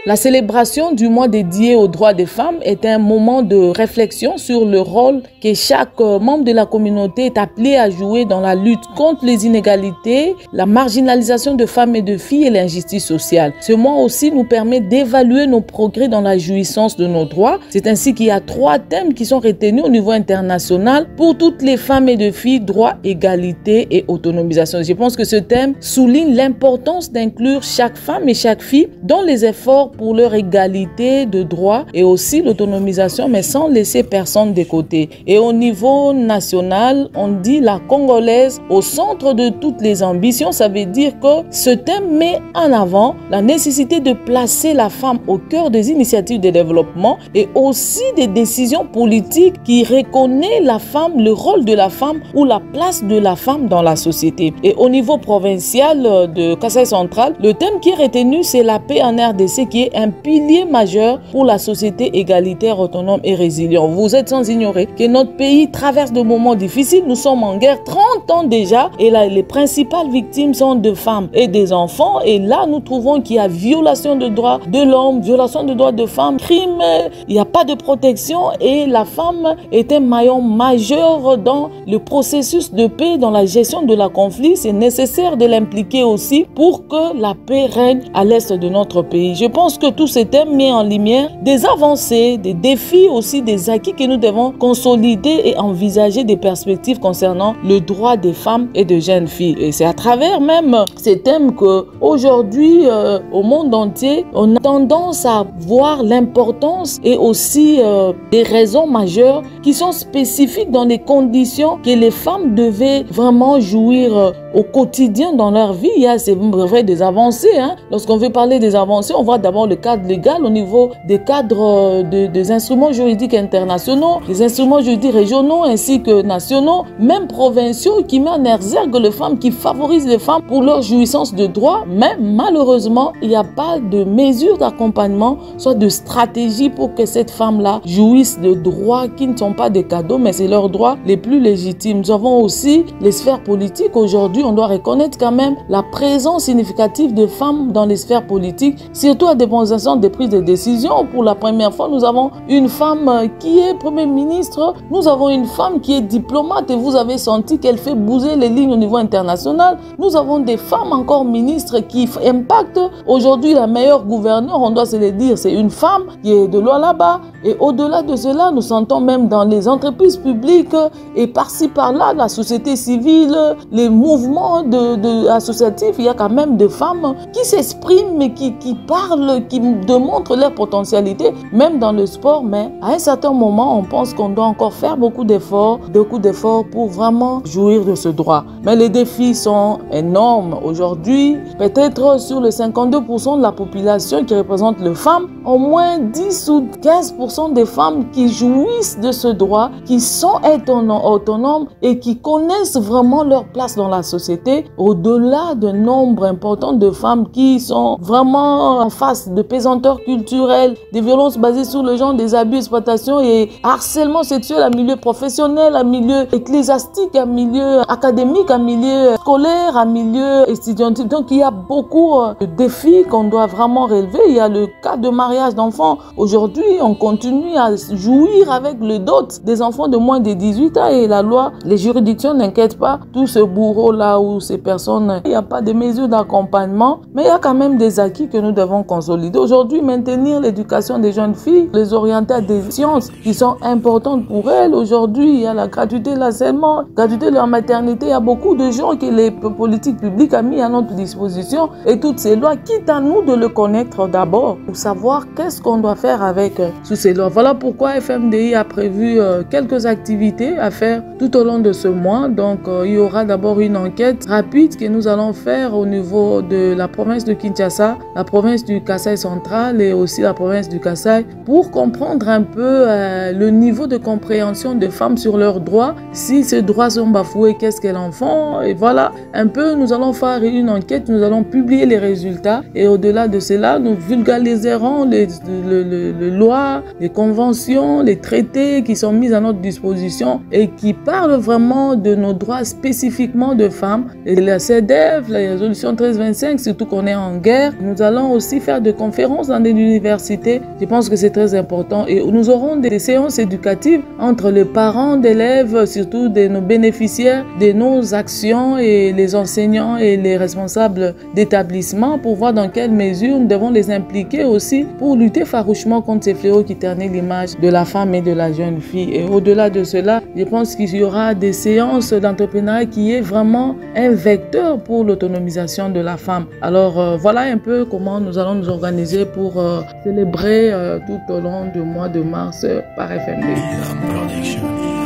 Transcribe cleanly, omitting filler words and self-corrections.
La célébration du mois dédié aux droits des femmes est un moment de réflexion sur le rôle que chaque membre de la communauté est appelé à jouer dans la lutte contre les inégalités, la marginalisation de femmes et de filles et l'injustice sociale. Ce mois aussi nous permet d'évaluer nos progrès dans la jouissance de nos droits. C'est ainsi qu'il y a 3 thèmes qui sont retenus au niveau international pour toutes les femmes et de filles: droit, égalité et autonomisation. Je pense que ce thème souligne l'importance d'inclure chaque femme et chaque fille dans les efforts pour leur égalité de droits et aussi l'autonomisation, mais sans laisser personne de côté. Et au niveau national, on dit la Congolaise au centre de toutes les ambitions. Ça veut dire que ce thème met en avant la nécessité de placer la femme au cœur des initiatives de développement et aussi des décisions politiques qui reconnaissent la femme, le rôle de la femme ou la place de la femme dans la société. Et au niveau provincial de Kasaï central, le thème qui est retenu, c'est la paix en RDC, qui est un pilier majeur pour la société égalitaire, autonome et résiliente. Vous êtes sans ignorer que notre pays traverse de moments difficiles. Nous sommes en guerre 30 ans déjà et là, les principales victimes sont des femmes et des enfants. Et là, nous trouvons qu'il y a violation de droits de l'homme, violation de droits de femmes, crime, il n'y a pas de protection et la femme est un maillon majeur dans le processus de paix, dans la gestion de la conflit. C'est nécessaire de l'impliquer aussi pour que la paix règne à l'est de notre pays. Je pense que tous ces thèmes mettent en lumière des avancées, des défis aussi, des acquis que nous devons consolider et envisager des perspectives concernant le droit des femmes et de jeunes filles. Et c'est à travers même ces thèmes que aujourd'hui, au monde entier, on a tendance à voir l'importance et aussi des raisons majeures qui sont spécifiques dans les conditions que les femmes devaient vraiment jouir au quotidien dans leur vie. Il y a, c'est vrai, des avancées. Lorsqu'on veut parler des avancées, on voit d'abord le cadre légal au niveau des cadres des instruments juridiques internationaux, des instruments juridiques régionaux ainsi que nationaux, même provinciaux, qui met en exergue les femmes, qui favorisent les femmes pour leur jouissance de droits. Mais malheureusement, il n'y a pas de mesures d'accompagnement, soit de stratégie pour que cette femme-là jouisse de droits qui ne sont pas des cadeaux, mais c'est leurs droits les plus légitimes. Nous avons aussi les sphères politiques. Aujourd'hui, on doit reconnaître quand même la présence significative de femmes dans les sphères politiques, surtout à des instants de prise de décision. Pour la première fois, nous avons une femme qui est Premier ministre, nous avons une femme qui est diplomate et vous avez senti qu'elle fait bouger les lignes au niveau international. Nous avons des femmes encore ministres qui impactent. Aujourd'hui, la meilleure gouverneure, on doit se le dire, c'est une femme qui est de loin là-bas. Et au-delà de cela, nous sentons même dans les entreprises publiques et par-ci par-là, la société civile, les mouvements associatifs, il y a quand même des femmes qui s'expriment et qui parlent, qui démontrent leur potentialité, même dans le sport. Mais à un certain moment, on pense qu'on doit encore faire beaucoup d'efforts pour vraiment jouir de ce droit. Mais les défis sont énormes. Aujourd'hui, peut-être sur les 52% de la population qui représente les femmes, au moins 10 ou 15% des femmes qui jouissent de ce droit, qui sont autonomes et qui connaissent vraiment leur place dans la société, au-delà d'un nombre important de femmes qui sont vraiment en face de pesanteurs culturelles, des violences basées sur le genre, des abus, exploitation et harcèlement sexuel à milieu professionnel, à milieu ecclésiastique, à milieu académique, à milieu scolaire, à milieu étudiantil. Donc il y a beaucoup de défis qu'on doit vraiment relever. Il y a le cas de mariage d'enfants. Aujourd'hui, on continue à jouir avec le dot des enfants de moins de 18 ans et la loi, les juridictions n'inquiètent pas tout ce bourreau-là ou ces personnes. Il n'y a pas de mesures d'accompagnement, mais il y a quand même des acquis que nous devons consolider. Aujourd'hui, maintenir l'éducation des jeunes filles, les orienter à des sciences qui sont importantes pour elles. Aujourd'hui, il y a la gratuité de l'enseignement, gratuité de la maternité. Il y a beaucoup de gens que les politiques publiques ont mis à notre disposition et toutes ces lois, quitte à nous de le connaître d'abord pour savoir qu'est-ce qu'on doit faire avec sous ces lois. Voilà pourquoi FMDI a prévu quelques activités à faire tout au long de ce mois. Donc, il y aura d'abord une enquête rapide que nous allons faire au niveau de la province de Kinshasa, la province du Kasaï central et aussi la province du Kasaï pour comprendre un peu le niveau de compréhension des femmes sur leurs droits. Si ces droits sont bafoués, qu'est-ce qu'elles en font? Et voilà, un peu, nous allons faire une enquête, nous allons publier les résultats et au-delà de cela, nous vulgariserons les lois, les conventions, les traités qui sont mis à notre disposition et qui parlent vraiment de nos droits spécifiquement de femmes. Et la CEDEF, la résolution 1325, surtout qu'on est en guerre. Nous allons aussi faire des conférences dans des universités. Je pense que c'est très important et nous aurons des séances éducatives entre les parents d'élèves, surtout de nos bénéficiaires de nos actions et les enseignants et les responsables d'établissements pour voir dans quelle mesure nous devons les impliquer aussi pour lutter farouchement contre ces fléaux qui ternissent l'image de la femme et de la jeune fille. Et au-delà de cela, je pense qu'il y aura des séances d'entrepreneuriat qui est vraiment un vecteur pour l'autonomisation de la femme. Alors voilà un peu comment nous allons nous organiser pour célébrer tout au long du mois de mars par FMD.